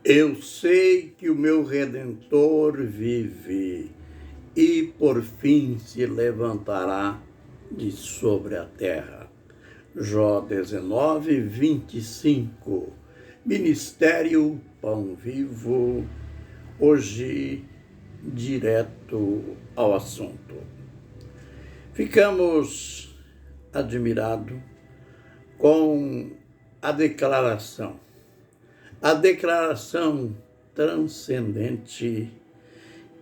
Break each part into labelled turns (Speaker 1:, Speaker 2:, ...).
Speaker 1: Eu sei que o meu Redentor vive e por fim se levantará de sobre a terra. Jó 19, 25. Ministério Pão Vivo, hoje direto ao assunto. Ficamos admirados com a declaração transcendente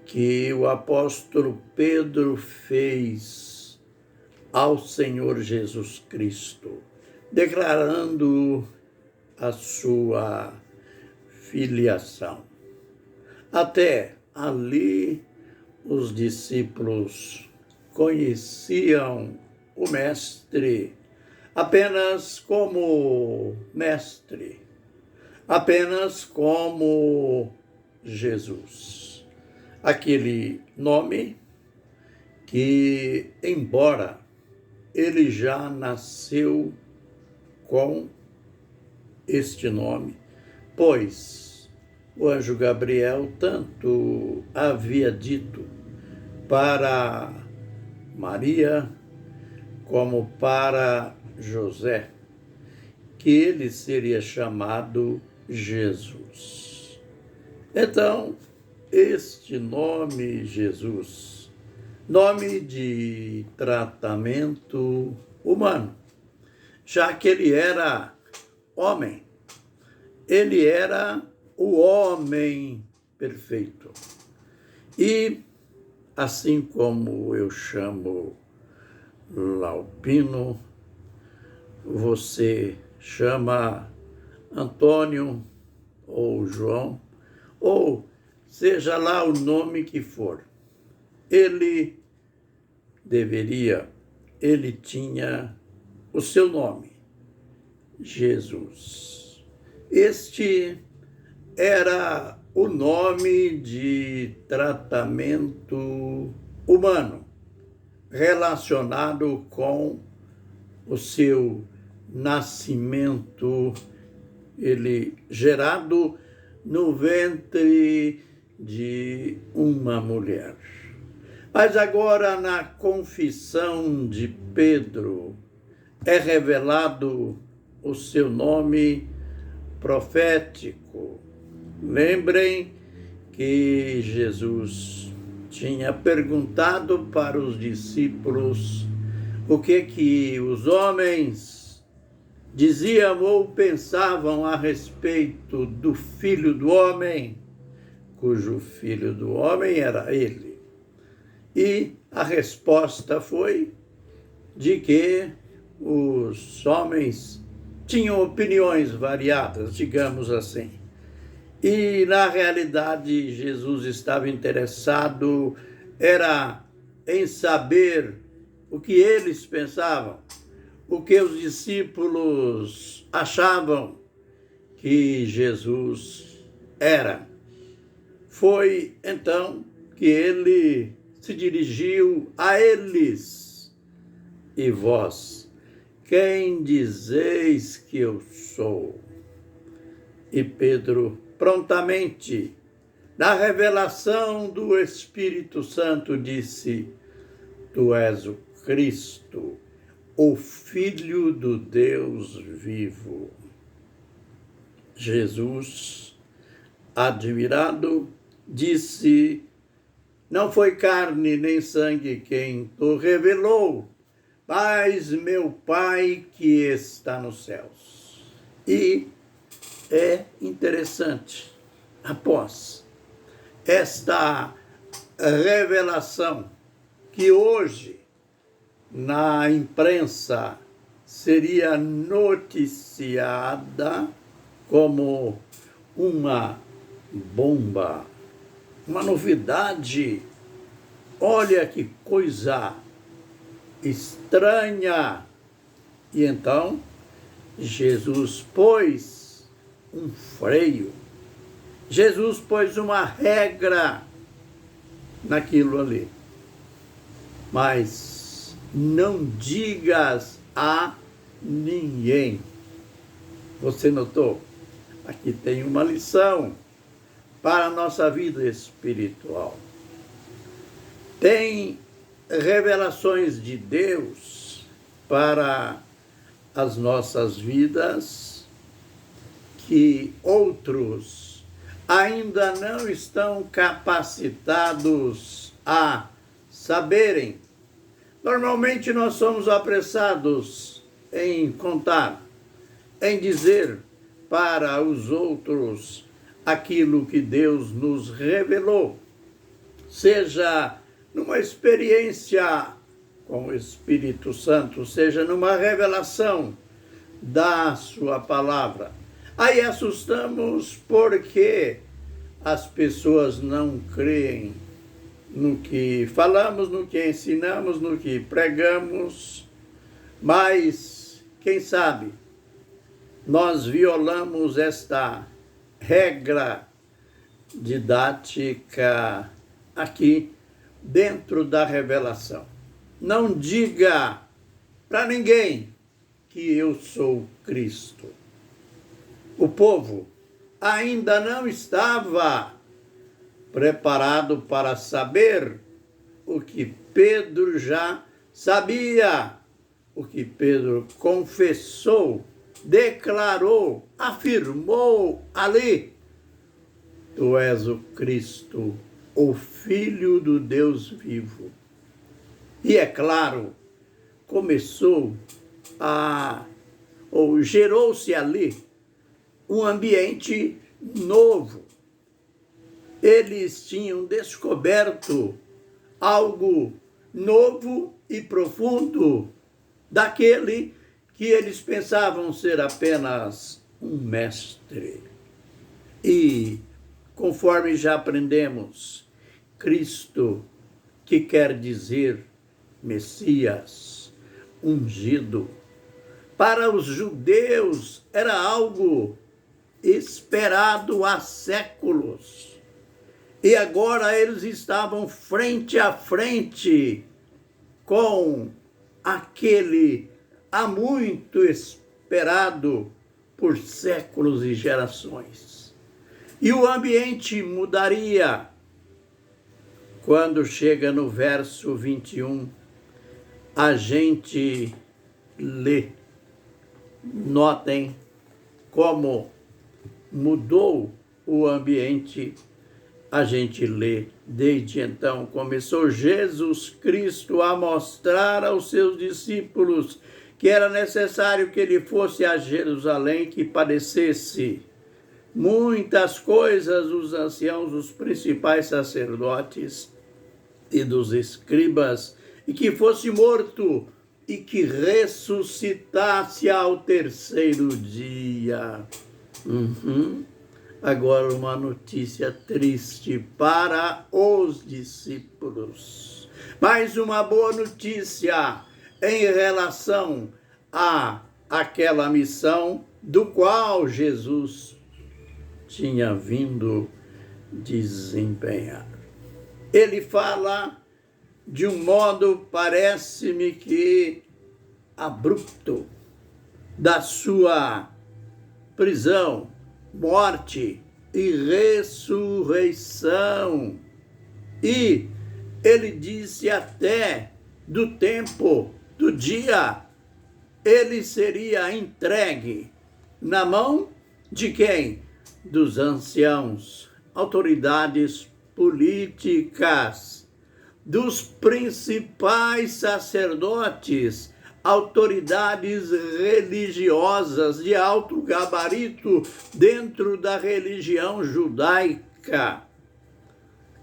Speaker 1: que o apóstolo Pedro fez ao Senhor Jesus Cristo, declarando a sua filiação. Até ali, os discípulos conheciam o Mestre apenas como Mestre, apenas como Jesus. Aquele nome que, embora ele já nasceu com este nome, pois o anjo Gabriel tanto havia dito para Maria como para José que ele seria chamado Jesus. Então, este nome Jesus, nome de tratamento humano, já que ele era homem, ele era o homem perfeito. E, assim como eu chamo Laupino, você chama Antônio ou João, ou seja lá o nome que for. Ele tinha o seu nome, Jesus. Este era o nome de tratamento humano relacionado com o seu nascimento, ele gerado no ventre de uma mulher. Mas agora, na confissão de Pedro, é revelado o seu nome profético. Lembrem que Jesus tinha perguntado para os discípulos o que os homens diziam ou pensavam a respeito do Filho do Homem, cujo Filho do Homem era ele. E a resposta foi de que os homens tinham opiniões variadas, digamos assim. E, na realidade, Jesus estava interessado em saber o que eles pensavam, o que os discípulos achavam que Jesus era. Foi, então, que ele se dirigiu a eles. E vós, quem dizeis que eu sou? E Pedro, prontamente, na revelação do Espírito Santo, disse: Tu és o Cristo, o Filho do Deus vivo. Jesus, admirado, disse: Não foi carne nem sangue quem o revelou, mas meu Pai que está nos céus. E é interessante, após esta revelação, que hoje na imprensa seria noticiada como uma bomba, uma novidade. Olha que coisa estranha. E então Jesus pôs um freio, Jesus pôs uma regra naquilo ali. Mas não digas a ninguém. Você notou? Aqui tem uma lição. para a nossa vida espiritual. Tem revelações de Deus para as nossas vidas que outros ainda não estão capacitados a saberem. Normalmente nós somos apressados em contar, em dizer para os outros aquilo que Deus nos revelou, seja numa experiência com o Espírito Santo, seja numa revelação da sua palavra. Aí assustamos porque as pessoas não creem no que falamos, no que ensinamos, no que pregamos, mas, quem sabe, nós violamos esta regra didática aqui dentro da revelação. Não diga para ninguém que eu sou Cristo. O povo ainda não estava preparado para saber o que Pedro já sabia, o que Pedro confessou, declarou, afirmou ali: tu és o Cristo, o Filho do Deus vivo. E é claro, gerou-se ali um ambiente novo. Eles tinham descoberto algo novo e profundo daquele que eles pensavam ser apenas um mestre. E, conforme já aprendemos, Cristo, que quer dizer Messias, ungido, para os judeus era algo esperado há séculos. E agora eles estavam frente a frente com aquele há muito esperado por séculos e gerações. E o ambiente mudaria quando chega no verso 21, a gente lê. Notem como mudou o ambiente. A gente lê: desde então começou Jesus Cristo a mostrar aos seus discípulos que era necessário que ele fosse a Jerusalém, que padecesse muitas coisas dos anciãos, dos principais sacerdotes e dos escribas, e que fosse morto e que ressuscitasse ao terceiro dia. Agora uma notícia triste para os discípulos, mas uma boa notícia em relação a aquela missão do qual Jesus tinha vindo desempenhar. Ele fala de um modo, parece-me que abrupto, da sua prisão, morte e ressurreição. E ele disse até do tempo, do dia, ele seria entregue na mão de quem? Dos anciãos, autoridades políticas, dos principais sacerdotes, autoridades religiosas de alto gabarito dentro da religião judaica,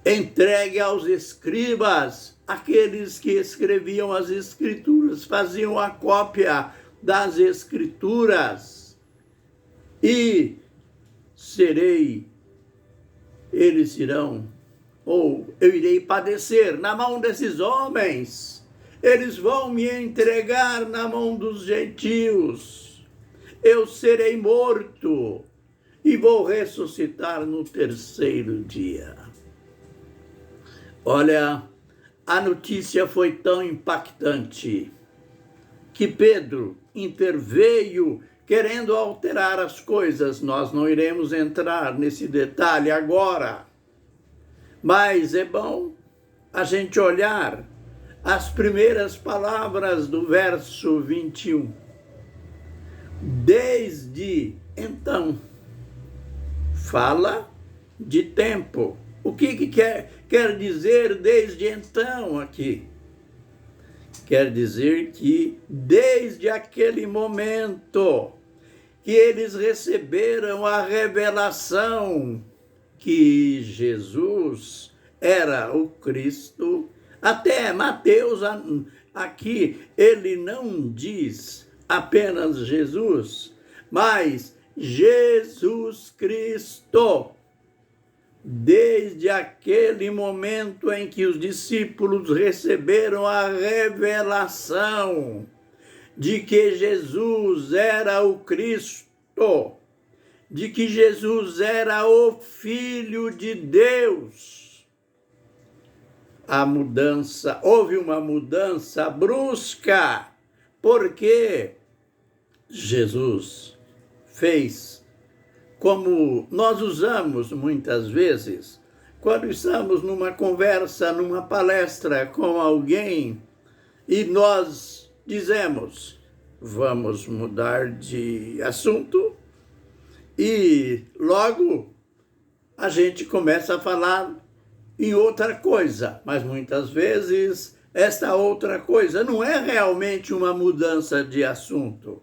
Speaker 1: entregue aos escribas, aqueles que escreviam as escrituras, faziam a cópia das escrituras, e eles irão, ou eu irei padecer na mão desses homens. Eles vão me entregar na mão dos gentios. Eu serei morto e vou ressuscitar no terceiro dia. Olha, a notícia foi tão impactante que Pedro interveio querendo alterar as coisas. Nós não iremos entrar nesse detalhe agora, mas é bom a gente olhar as primeiras palavras do verso 21. Desde então, fala de tempo. O que quer dizer desde então aqui? Quer dizer que desde aquele momento que eles receberam a revelação que Jesus era o Cristo, até Mateus aqui ele não diz apenas Jesus, mas Jesus Cristo. Desde aquele momento em que os discípulos receberam a revelação de que Jesus era o Cristo, de que Jesus era o Filho de Deus, houve uma mudança brusca, porque Jesus fez como nós usamos muitas vezes, quando estamos numa conversa, numa palestra com alguém, e nós dizemos, vamos mudar de assunto, e logo a gente começa a falar em outra coisa, mas muitas vezes esta outra coisa não é realmente uma mudança de assunto,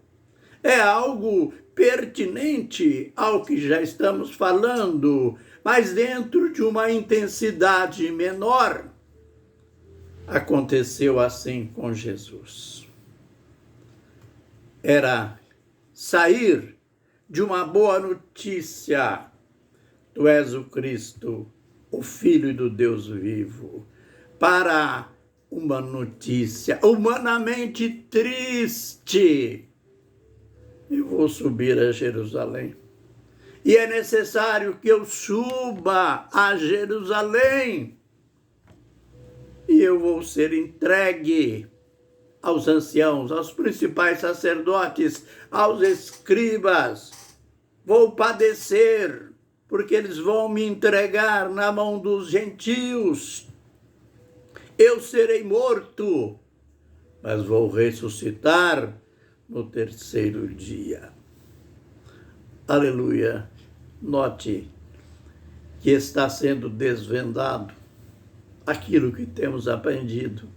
Speaker 1: é algo pertinente ao que já estamos falando, mas dentro de uma intensidade menor. Aconteceu assim com Jesus. Era sair de uma boa notícia: tu és o Cristo, o Filho do Deus vivo, para uma notícia humanamente triste: eu vou subir a Jerusalém. E é necessário que eu suba a Jerusalém. E eu vou ser entregue aos anciãos, aos principais sacerdotes, aos escribas. Vou padecer, porque eles vão me entregar na mão dos gentios. Eu serei morto, mas vou ressuscitar no terceiro dia. Aleluia. Note que está sendo desvendado aquilo que temos aprendido,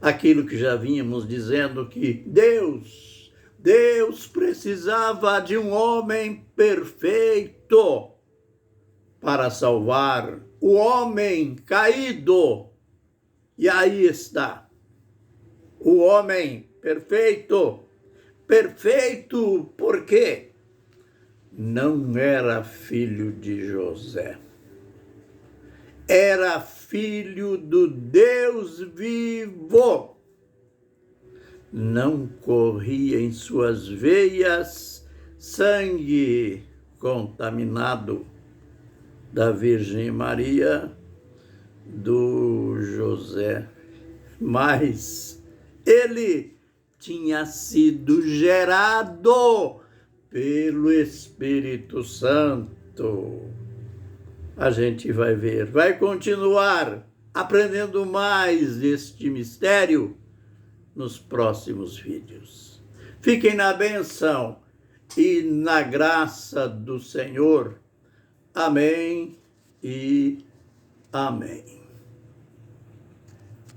Speaker 1: aquilo que já vínhamos dizendo, que Deus precisava de um homem perfeito para salvar o homem caído. E aí está o homem perfeito. Perfeito porque não era filho de José. Era filho do Deus vivo. Não corria em suas veias sangue contaminado da Virgem Maria, do José, mas ele tinha sido gerado pelo Espírito Santo. A gente vai ver, vai continuar aprendendo mais deste mistério nos próximos vídeos. Fiquem na bênção e na graça do Senhor. Amém e amém.